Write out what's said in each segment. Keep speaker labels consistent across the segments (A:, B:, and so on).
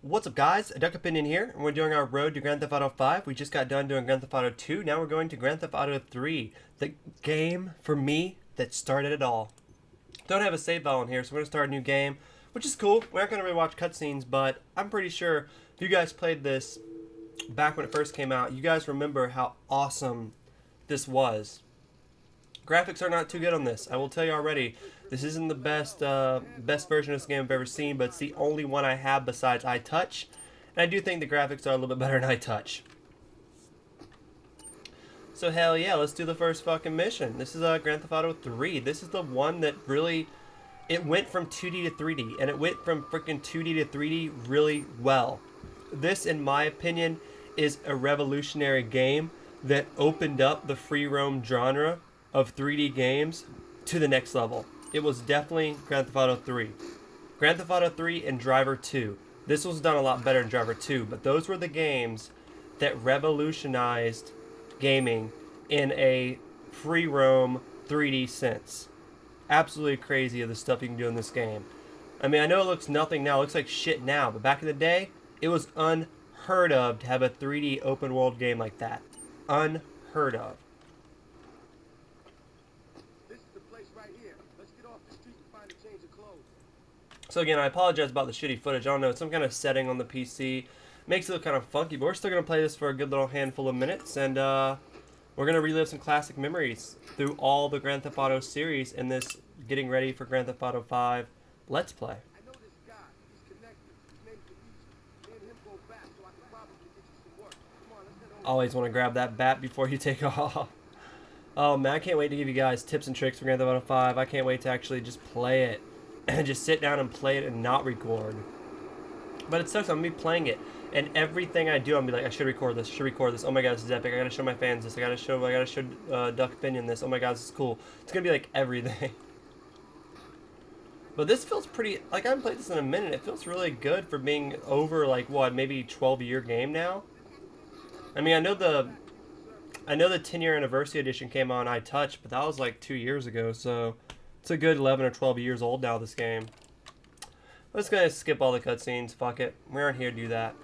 A: What's up, guys? Duck Opinion here, and we're doing our road to Grand Theft Auto 5. We just got done doing Grand Theft Auto 2. Now we're going to Grand Theft Auto 3, the game, for me, that started it all. Don't have a save file in here, so we're going to start a new game, which is cool. We're not going to really watch cutscenes, but I'm pretty sure if you guys played this back when it first came out, you guys remember how awesome this was. Graphics are not too good on this. I will tell you already. This isn't the best version of this game I've ever seen, but it's the only one I have besides iTouch. And I do think the graphics are a little bit better than iTouch. So hell yeah, let's do the first fucking mission. This is Grand Theft Auto 3. This is the one that really, it went from 2D to 3D, and it went from freaking 2D to 3D really well. This, in my opinion, is a revolutionary game that opened up the free roam genre of 3D games to the next level. It was definitely Grand Theft Auto 3. Grand Theft Auto 3 and Driver 2. This was done a lot better than Driver 2, but those were the games that revolutionized gaming in a free roam 3D sense. Absolutely crazy of the stuff you can do in this game. I mean, I know it looks nothing now, it looks like shit now, but back in the day, it was unheard of to have a 3D open world game like that. Unheard of. So again, I apologize about the shitty footage. I don't know, it's some kind of setting on the PC. Makes it look kind of funky, but we're still going to play this for a good little handful of minutes. And we're going to relive some classic memories through all the Grand Theft Auto series in this getting ready for Grand Theft Auto 5 Let's Play. Always want to grab that bat before you take off. Oh man, I can't wait to give you guys tips and tricks for Grand Theft Auto 5. I can't wait to actually just play it. And just sit down and play it and not record. But it sucks, I'm gonna be playing it, and everything I do, I'm gonna be like, I should record this, oh my god, this is epic, I gotta show my fans this, I gotta show Duck Opinion this, oh my god, this is cool. It's gonna be like everything. But this feels pretty, like I haven't played this in a minute, it feels really good for being over, like, what, maybe 12-year game now? I mean, I know the 10-year anniversary edition came out on iTouch, but that was like 2 years ago, so it's a good 11 or 12 years old now, this game. I'm just gonna skip all the cutscenes, fuck it. We aren't here to do that.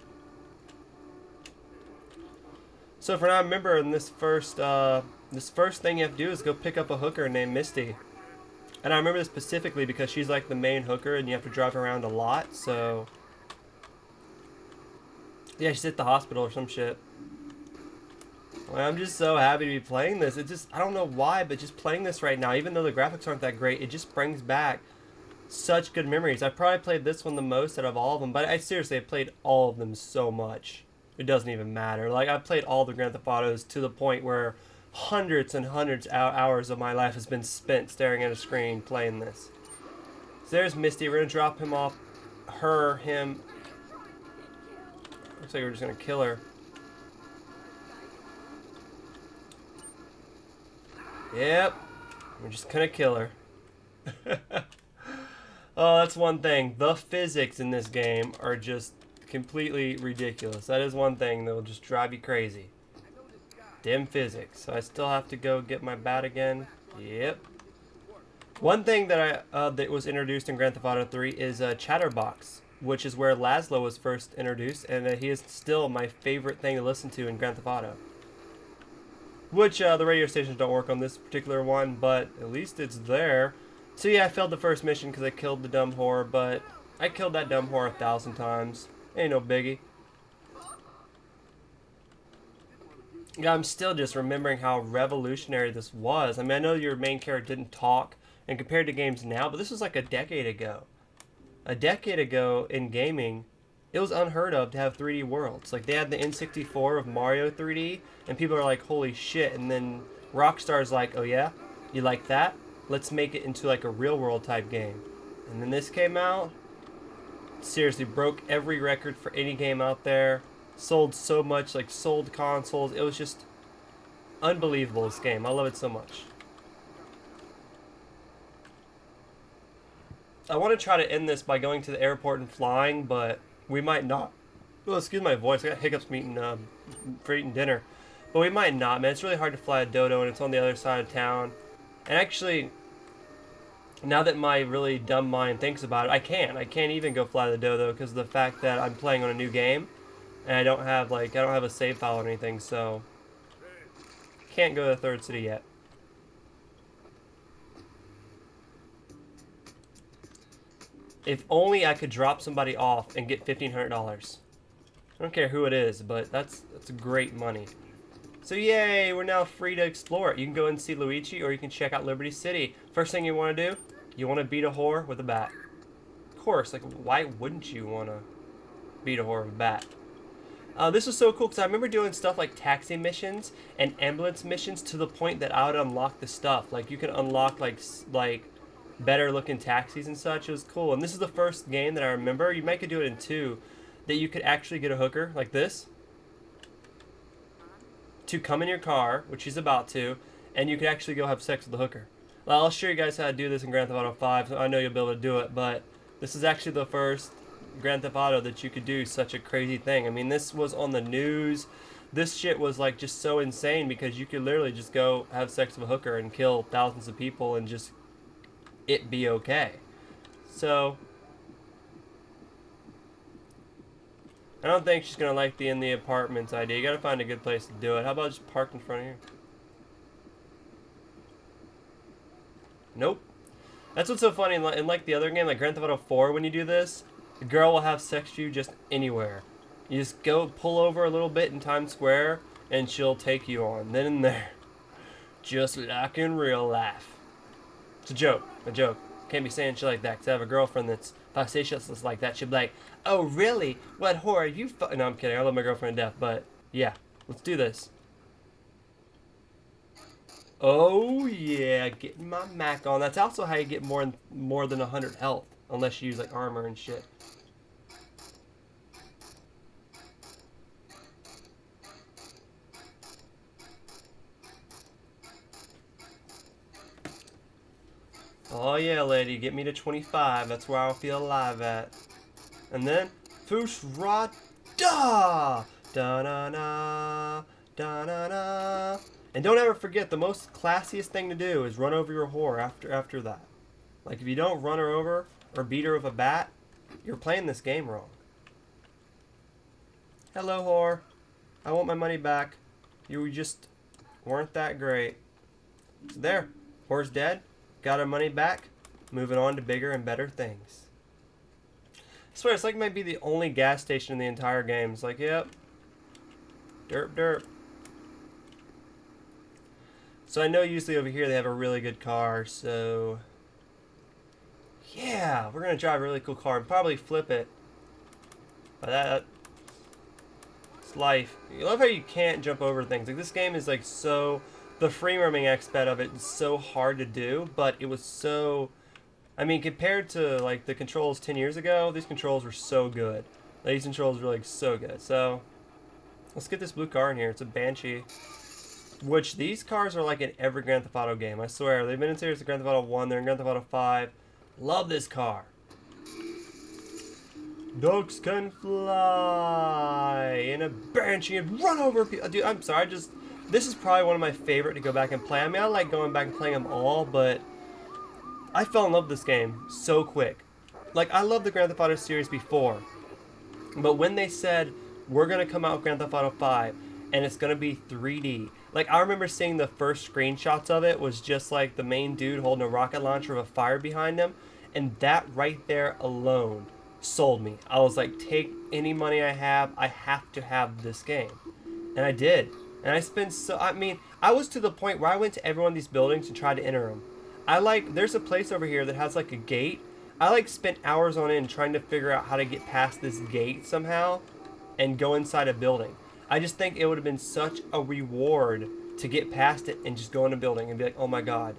A: So for now, remember, in this first thing you have to do is go pick up a hooker named Misty. And I remember this specifically because she's like the main hooker and you have to drive around a lot, so yeah, she's at the hospital or some shit. Well, I'm just so happy to be playing this. It just, I don't know why, but just playing this right now, even though the graphics aren't that great, it just brings back such good memories. I probably played this one the most out of all of them, but I seriously have played all of them so much. It doesn't even matter. Like, I've played all the Grand Theft Autos to the point where hundreds and hundreds of hours of my life has been spent staring at a screen playing this. So there's Misty. We're going to drop him off. Him. Looks like we're just going to kill her. Yep, we're just gonna kill her. Oh, that's one thing. The physics in this game are just completely ridiculous. That is one thing that will just drive you crazy. Dim physics. So I still have to go get my bat again. Yep. One thing that that was introduced in Grand Theft Auto 3 is Chatterbox, which is where Laszlo was first introduced, and he is still my favorite thing to listen to in Grand Theft Auto. Which, the radio stations don't work on this particular one, but at least it's there. So yeah, I failed the first mission because I killed the dumb whore, but I killed that dumb whore 1,000 times. Ain't no biggie. Yeah, I'm still just remembering how revolutionary this was. I mean, I know your main character didn't talk, and compared to games now, but this was like a decade ago. A decade ago in gaming, it was unheard of to have 3D worlds. Like, they had the N64 of Mario 3D, and people are like, holy shit. And then Rockstar's like, oh yeah? You like that? Let's make it into like a real world type game. And then this came out. Seriously, broke every record for any game out there. Sold so much, like sold consoles. It was just unbelievable, this game. I love it so much. I want to try to end this by going to the airport and flying, but we might not. Well, excuse my voice. I got hiccups from eating dinner. But we might not, man. It's really hard to fly a dodo, and it's on the other side of town. And actually, Now that my really dumb mind thinks about it, I can't even go fly the dodo because of the fact that I'm playing on a new game and I don't have a save file or anything, so can't go to the third city yet. If only I could drop somebody off and get $1,500. I don't care who it is, but that's great money. So yay, we're now free to explore it. You can go and see Luigi, or you can check out Liberty City. First thing you want to do, you want to beat a whore with a bat. Of course, like why wouldn't you want to beat a whore with a bat? This was so cool because I remember doing stuff like taxi missions and ambulance missions to the point that I would unlock the stuff. Like you can unlock like better looking taxis and such. It was cool. And this is the first game that I remember. You might could do it in 2, that you could actually get a hooker like this to come in your car, which he's about to, and you could actually go have sex with the hooker. Well, I'll show you guys how to do this in Grand Theft Auto 5, so I know you'll be able to do it, but this is actually the first Grand Theft Auto that you could do such a crazy thing. I mean, this was on the news. This shit was like just so insane because you could literally just go have sex with a hooker and kill thousands of people and just it be okay. So I don't think she's gonna like in the apartments idea. You gotta find a good place to do it. How about just park in front of here? Nope. That's what's so funny in like the other game, like Grand Theft Auto 4, when you do this, the girl will have sex with you just anywhere. You just go pull over a little bit in Times Square and she'll take you on then and there. Just like in real life. It's a joke. A joke. Can't be saying shit like that because I have a girlfriend that's, if I say shit like that, she'll be like, oh really? What whore are you No, I'm kidding. I love my girlfriend to death, but yeah. Let's do this. Oh yeah, getting my Mac on. That's also how you get more than 100 health, unless you use like armor and shit. Oh yeah, lady, get me to 25. That's where I'll feel alive at. And then, Fushrada! Da-na-na, da-na-na. And don't ever forget, the most classiest thing to do is run over your whore after that. Like, if you don't run her over or beat her with a bat, you're playing this game wrong. Hello, whore. I want my money back. You just weren't that great. So there. Whore's dead. Got our money back. Moving on to bigger and better things. I swear, it's like it might be the only gas station in the entire game. It's like, yep. Derp, derp. So I know usually over here they have a really good car, so yeah, we're gonna drive a really cool car and probably flip it. But it's life. You love how you can't jump over things. Like this game is like so, the free roaming aspect of it is so hard to do, but it was so, I mean, compared to like the controls 10 years ago, these controls were so good. These controls were like so good. So let's get this blue car in here. It's a Banshee. Which these cars are like in every Grand Theft Auto game. I swear. They've been in series of Grand Theft Auto 1. They're in Grand Theft Auto 5. Love this car. Ducks can fly in a Banshee and run over people. Dude, I'm sorry. This is probably one of my favorite to go back and play. I mean, I like going back and playing them all, but I fell in love with this game so quick. Like, I loved the Grand Theft Auto series before. But when they said, we're going to come out with Grand Theft Auto 5, and it's going to be 3D. Like, I remember seeing the first screenshots of it was just like the main dude holding a rocket launcher with a fire behind him. And that right there alone sold me. I was like, take any money I have to have this game. And I did. And I spent I was to the point where I went to every one of these buildings and tried to enter them. There's a place over here that has like a gate. I like spent hours on end trying to figure out how to get past this gate somehow and go inside a building. I just think it would have been such a reward to get past it and just go in a building and be like, oh my god,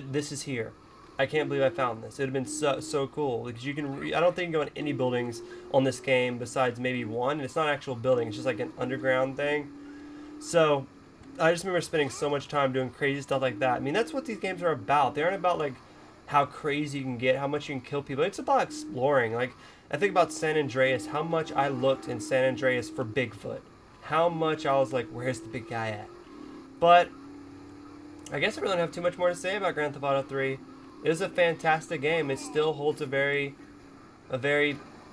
A: this is here. I can't believe I found this. It would have been so cool because I don't think you can go in any buildings on this game besides maybe one. And it's not an actual building. It's just like an underground thing. So I just remember spending so much time doing crazy stuff like that. I mean, that's what these games are about. They aren't about like how crazy you can get, how much you can kill people. It's about exploring. Like, I think about San Andreas, how much I looked in San Andreas for Bigfoot. How much I was like, where's the big guy at? But I guess I really don't have too much more to say about Grand Theft Auto 3. It is a fantastic game. It still holds a very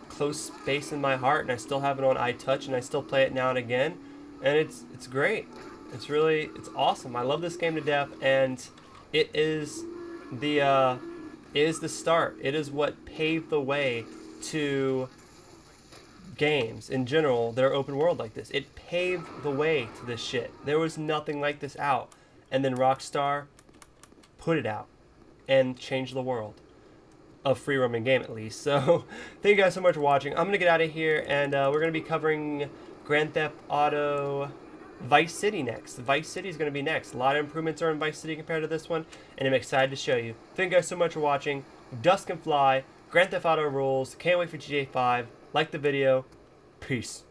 A: close space in my heart, and I still have it on iTouch, and I still play it now and again, and it's great. It's awesome. I love this game to death, and it is the start. It is what paved the way to games in general that are open world like this. It paved the way to this shit. There was nothing like this out, and then Rockstar put it out and changed the world of free roaming game, at least. So thank you guys so much for watching. I'm gonna get out of here, and we're gonna be covering Grand Theft Auto Vice City next. Vice City is gonna be next. A lot of improvements are in Vice City compared to this one, and I'm excited to show you. Thank you guys so much for watching. Dust can fly. Grand Theft Auto rules. Can't wait for GTA 5. Like the video. Peace.